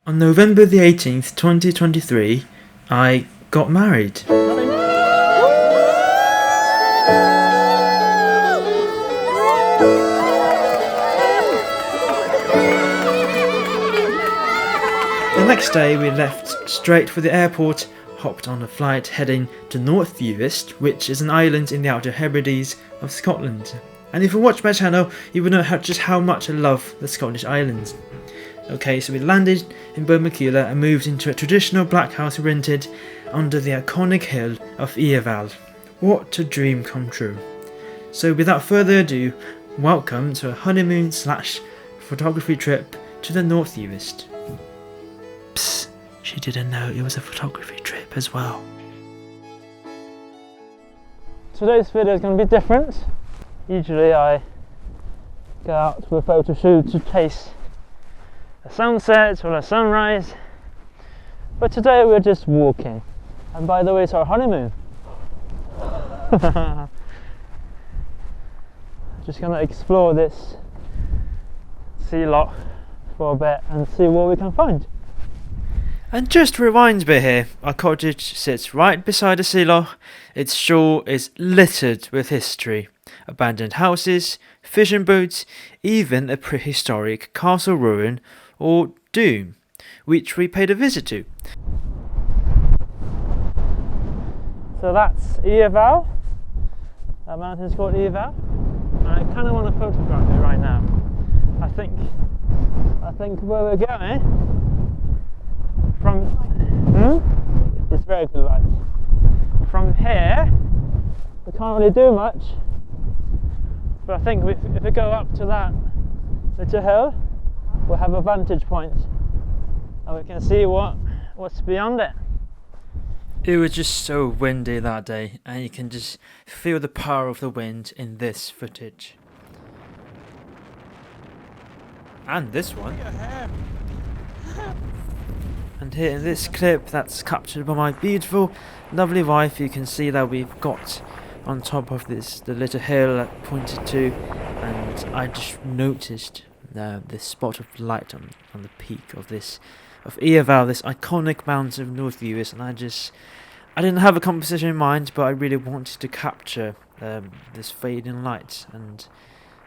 On November the 18th, 2023, I got married. The next day we left straight for the airport, hopped on a flight heading to North Uist, which is an island in the Outer Hebrides of Scotland. And if you watch my channel, you will know just how much I love the Scottish Islands. Okay, so we landed in Benro and moved into a traditional black house rented under the iconic hill of Iarval. What a dream come true. So without further ado, welcome to a honeymoon / photography trip to the North Uist. Psst, she didn't know it was a photography trip as well. Today's video is going to be different. Usually I go out to a photo shoot to chase a sunset or a sunrise, but today we're just walking, and by the way, it's our honeymoon. Just gonna explore this sea lot for a bit and see what we can find. And just reminds me here, our cottage sits right beside a sea loch. Its shore is littered with history. Abandoned houses, fishing boats, even a prehistoric castle ruin or doom, which we paid a visit to. So that's Iarval. That mountain's called Iarval. And I kind of want to photograph it right now. I think where we're going from it's very good light. From here we can't really do much, but I think if we go up to that little hill, we'll have a vantage point and we can see what's beyond it. It was just so windy that day, and you can just feel the power of the wind in this footage. And this one. And here in this clip that's captured by my beautiful, lovely wife, you can see that we've got on top of this the little hill that I pointed to, and I just noticed this spot of light on the peak of Iarval, this iconic mountain of North Uist, and I didn't have a composition in mind, but I really wanted to capture this fading light, and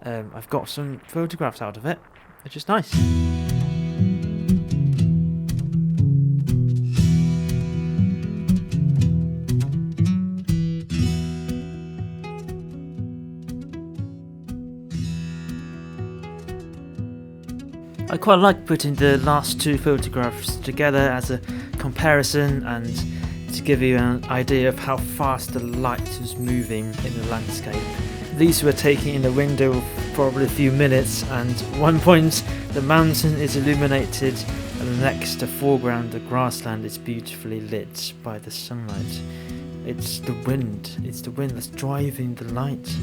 I've got some photographs out of it, which is nice. I quite like putting the last two photographs together as a comparison and to give you an idea of how fast the light is moving in the landscape. These were taken in a window of probably a few minutes, and at one point the mountain is illuminated and the next, the foreground, the grassland is beautifully lit by the sunlight. It's the wind that's driving the light.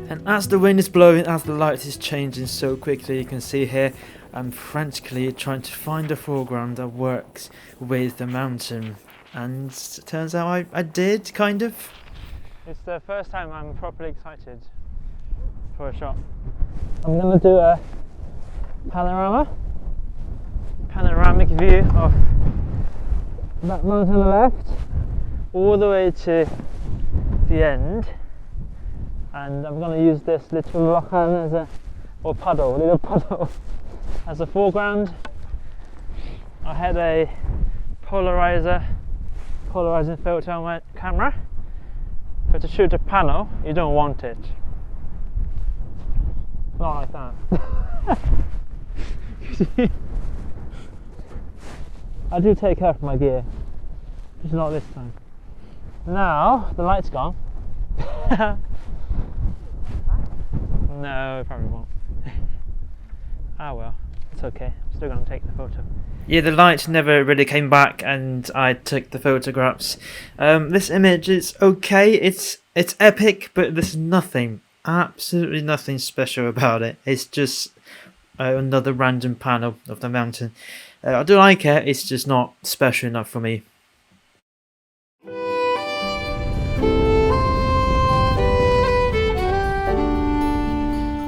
And as the wind is blowing, as the light is changing so quickly, you can see here I'm frantically trying to find a foreground that works with the mountain. And it turns out I did, kind of. It's the first time I'm properly excited for a shot. I'm going to do a panoramic view of that mountain on the left, all the way to the end. And I'm going to use this little lochan as little puddle as a foreground. I had a polarizing filter on my camera, but to shoot a panel you don't want it. Not like that. I do take care of my gear, just not this time. Now the light's gone. No, it probably won't. Ah well, it's okay. I'm still going to take the photo. Yeah, the light never really came back and I took the photographs. This image is okay, it's epic, but there's nothing, absolutely nothing special about it. It's just another random panel of the mountain. I do like it, it's just not special enough for me.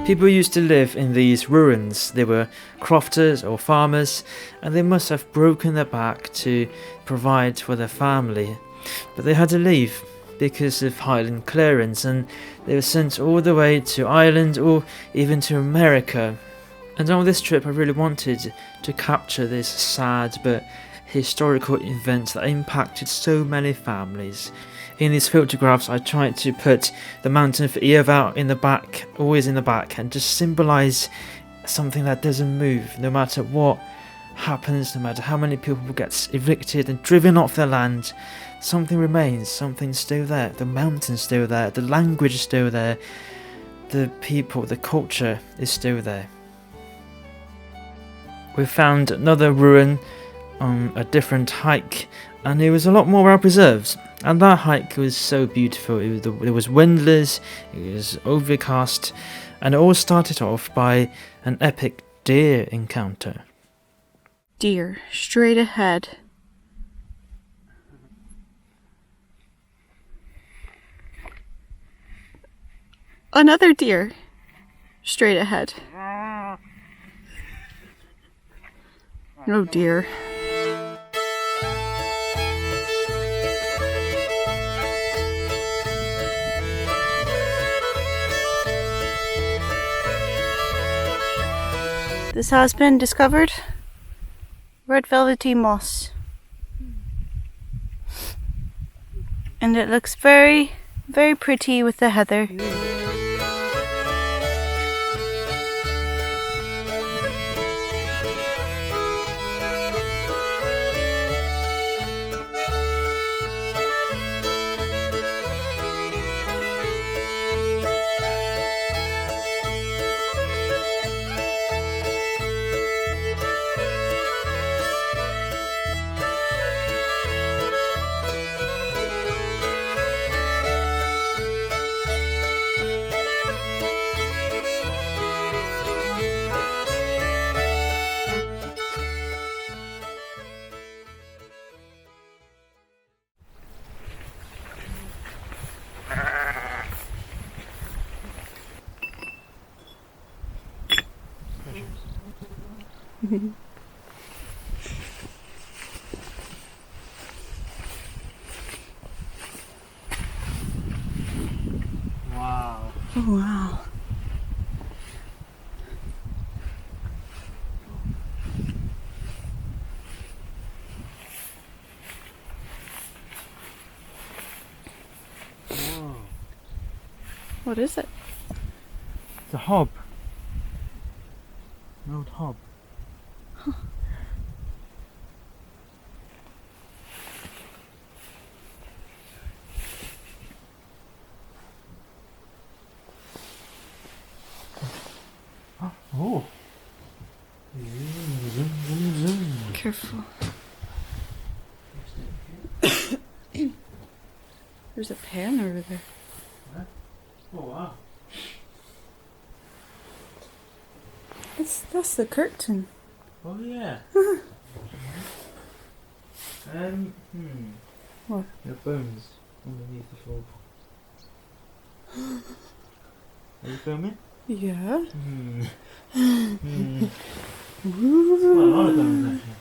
People used to live in these ruins. They were crofters or farmers, and they must have broken their back to provide for their family. But they had to leave because of Highland clearance, and they were sent all the way to Ireland or even to America. And on this trip I really wanted to capture this sad but historical event that impacted so many families. In these photographs I tried to put the mountain of Iarval in the back, always in the back, and just symbolise something that doesn't move no matter what happens, no matter how many people get evicted and driven off their land. Something remains, something's still there, the mountain's still there, the language is still there, the people, the culture is still there. We found another ruin on a different hike, and it was a lot more well preserved, and that hike was so beautiful. It was windless, it was overcast, and it all started off by an epic deer encounter. Deer straight ahead. Another deer straight ahead. Oh dear. This has been discovered. Red velvety moss. And it looks very, very pretty with the heather. Wow. Oh wow. Whoa. What is it? It's a hob. An old hob. Huh. Oh. Careful. There's a pan over there. Oh wow. That's the curtain. Oh yeah. What? Your bones underneath the floor. Are you filming? Yeah. Quite a lot of bones actually.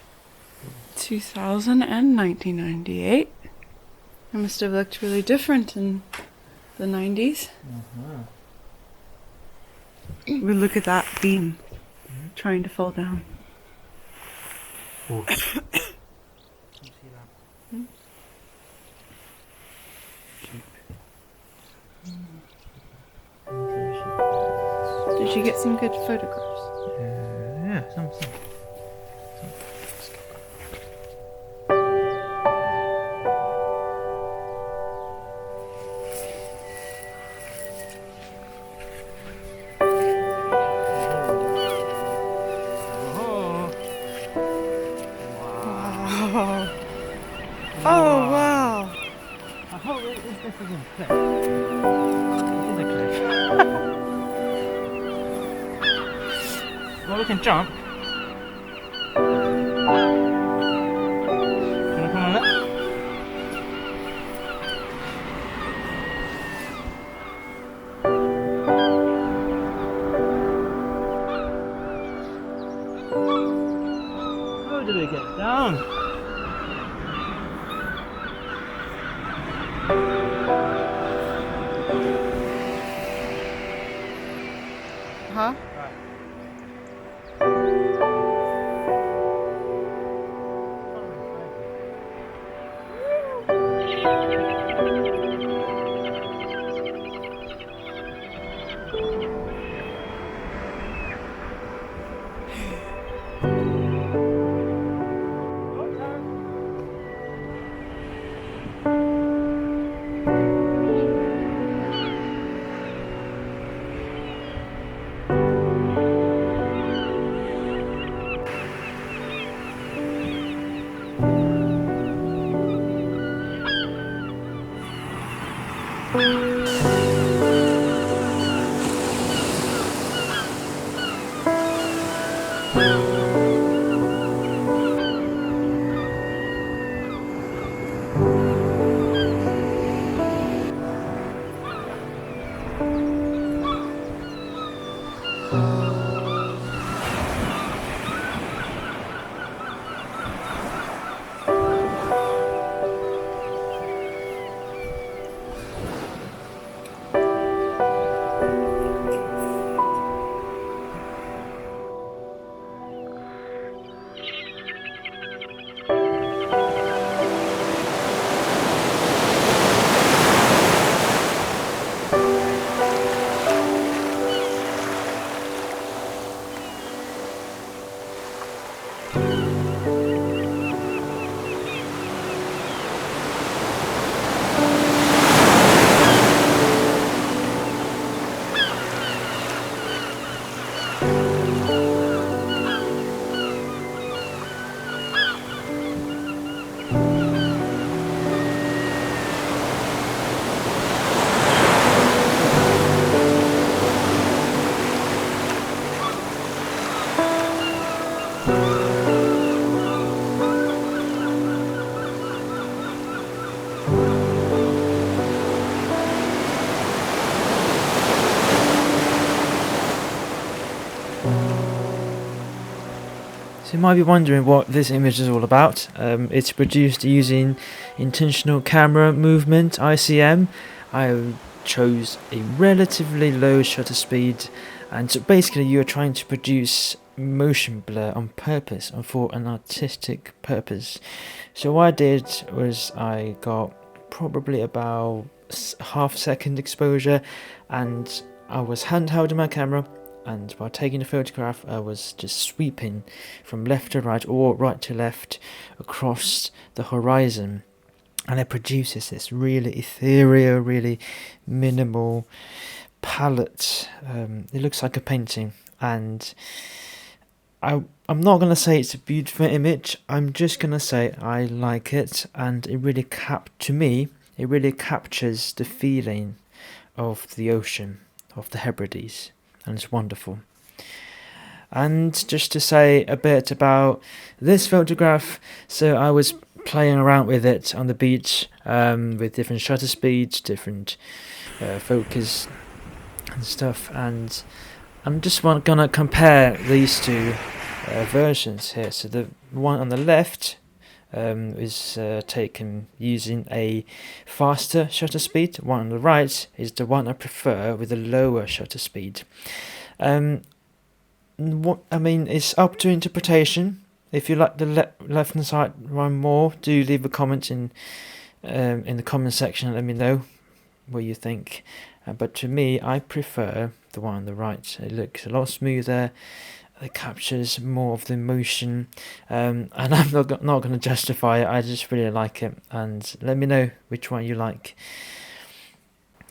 2000 and 1998. It must have looked really different in the 90s. We look at that beam trying to fall down. Oh. Can you see that? Did you get some good photographs? Yeah, some. Oh wow! I hope this isn't a clip. It is a clip. Well, we can jump. Can I come on that? low do we get down? Huh? So you might be wondering what this image is all about. It's produced using intentional camera movement, ICM. I chose a relatively low shutter speed, and so basically you're trying to produce motion blur on purpose and for an artistic purpose. So what I did was I got probably about half-second exposure, and I was handheld in my camera, and while taking a photograph I was just sweeping from left to right or right to left across the horizon, and it produces this really ethereal, really minimal palette. It looks like a painting, and I'm not going to say it's a beautiful image, I'm just going to say I like it, and it really it really captures the feeling of the ocean, of the Hebrides, and it's wonderful. And just to say a bit about this photograph, so I was playing around with it on the beach with different shutter speeds, different focus and stuff, and I'm just gonna compare these two versions here. So the one on the left is taken using a faster shutter speed. The one on the right is the one I prefer with a lower shutter speed. It's up to interpretation. If you like the left hand side one more, do leave a comment in the comment section and let me know what you think. But to me, I prefer the one on the right. It looks a lot smoother. It captures more of the emotion, and I'm not going to justify it. I just really like it, and let me know which one you like.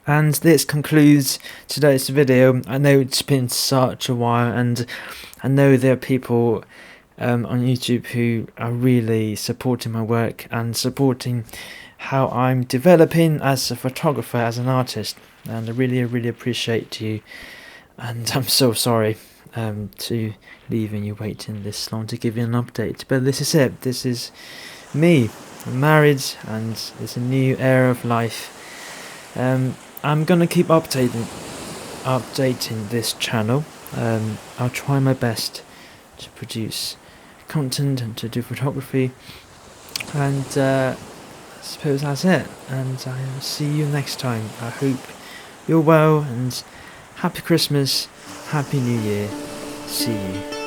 And this concludes today's video. I know it's been such a while, and I know there are people on YouTube who are really supporting my work and supporting how I'm developing as a photographer, as an artist, and I really appreciate you. And I'm so sorry to leaving you waiting this long to give you an update, but this is it. This is me. I'm married, and it's a new era of life. I'm gonna keep updating this channel. I'll try my best to produce content and to do photography. And I suppose that's it, and I will see you next time. I hope you're well, and happy Christmas, happy New Year. See you.